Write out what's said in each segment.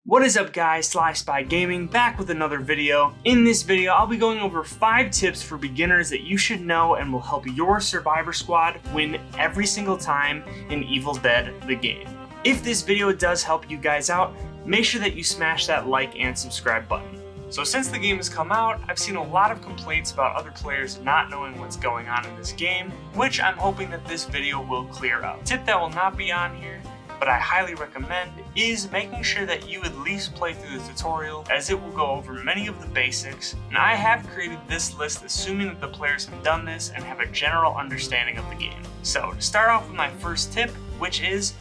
What is up guys, Spy Gaming back with another video. In this video, I'll be going over 5 tips for beginners that you should know and will help your survivor squad win every single time in Evil Dead the game. If this video does help you guys out, make sure that you smash that like and subscribe button. So since the game has come out, I've seen a lot of complaints about other players not knowing what's going on in this game, which I'm hoping that this video will clear up. A tip that will not be on here, but I highly recommend, is making sure that you at least play through the tutorial, as it will go over many of the basics, and I have created this list assuming that the players have done this and have a general understanding of the game. So to start off with my first tip, which is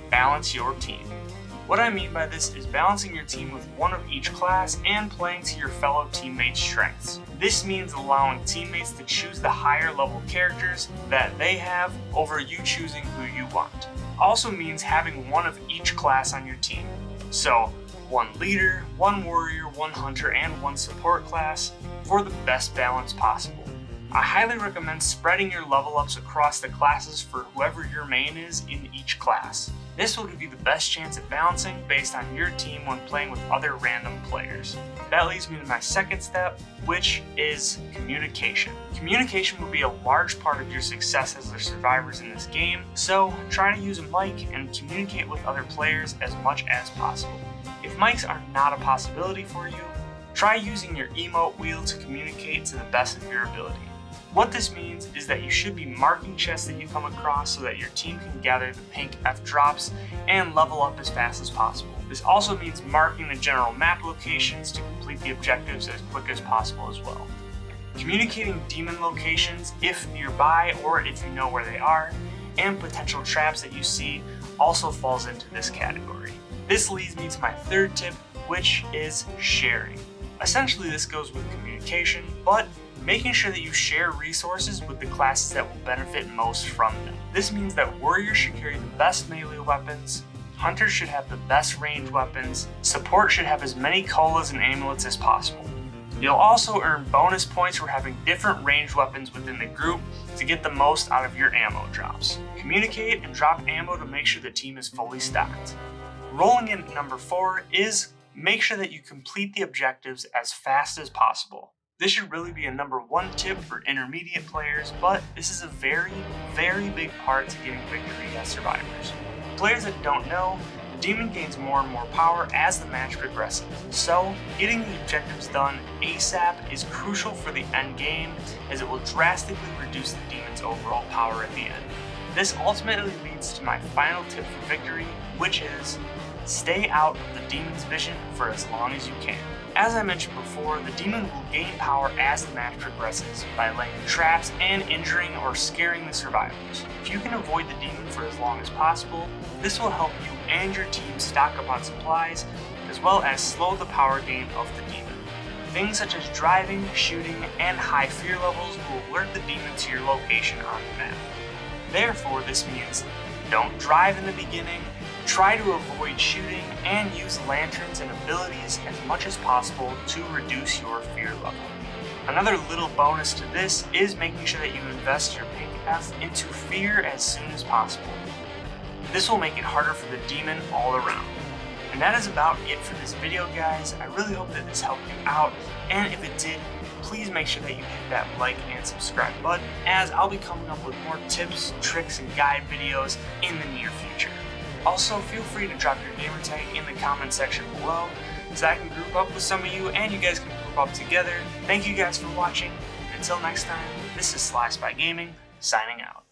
balance your team. What I mean by this is balancing your team with one of each class and playing to your fellow teammates' strengths. This means allowing teammates to choose the higher level characters that they have over you choosing who you want. Also means having one of each class on your team. So, one leader, one warrior, one hunter, and one support class for the best balance possible. I highly recommend spreading your level ups across the classes for whoever your main is in each class. This will give you the best chance at balancing based on your team when playing with other random players. That leads me to my second step, which is communication. Communication will be a large part of your success as the survivors in this game, so try to use a mic and communicate with other players as much as possible. If mics are not a possibility for you, try using your emote wheel to communicate to the best of your ability. What this means is that you should be marking chests that you come across so that your team can gather the pink F drops and level up as fast as possible. This also means marking the general map locations to complete the objectives as quick as possible as well. Communicating demon locations if nearby or if you know where they are, and potential traps that you see also falls into this category. This leads me to my third tip, which is sharing. Essentially this goes with communication, but making sure that you share resources with the classes that will benefit most from them. This means that warriors should carry the best melee weapons, hunters should have the best ranged weapons, support should have as many colas and amulets as possible. You'll also earn bonus points for having different ranged weapons within the group to get the most out of your ammo drops. Communicate and drop ammo to make sure the team is fully stocked. Rolling in at number 4 is make sure that you complete the objectives as fast as possible. This should really be a number 1 tip for intermediate players, but this is a very, very big part to getting victory as survivors. Players that don't know, the demon gains more and more power as the match progresses, so getting the objectives done ASAP is crucial for the end game, as it will drastically reduce the demon's overall power at the end. This ultimately leads to my final tip for victory, which is stay out of the demon's vision for as long as you can. As I mentioned before, the demon will gain power as the match progresses by laying traps and injuring or scaring the survivors. If you can avoid the demon for as long as possible, this will help you and your team stock up on supplies, as well as slow the power gain of the demon. Things such as driving, shooting, and high fear levels will alert the demon to your location on the map. Therefore, this means don't drive in the beginning, try to avoid shooting, and use lanterns and abilities as much as possible to reduce your fear level. Another little bonus to this is making sure that you invest your pink F into fear as soon as possible. This will make it harder for the demon all around. And that is about it for this video, guys. I really hope that this helped you out, and if it did, please make sure that you hit that like and subscribe button, as I'll be coming up with more tips, tricks, and guide videos in the near future. Also, feel free to drop your gamer tag in the comment section below so I can group up with some of you and you guys can group up together. Thank you guys for watching. Until next time, this is Spy Gaming, signing out.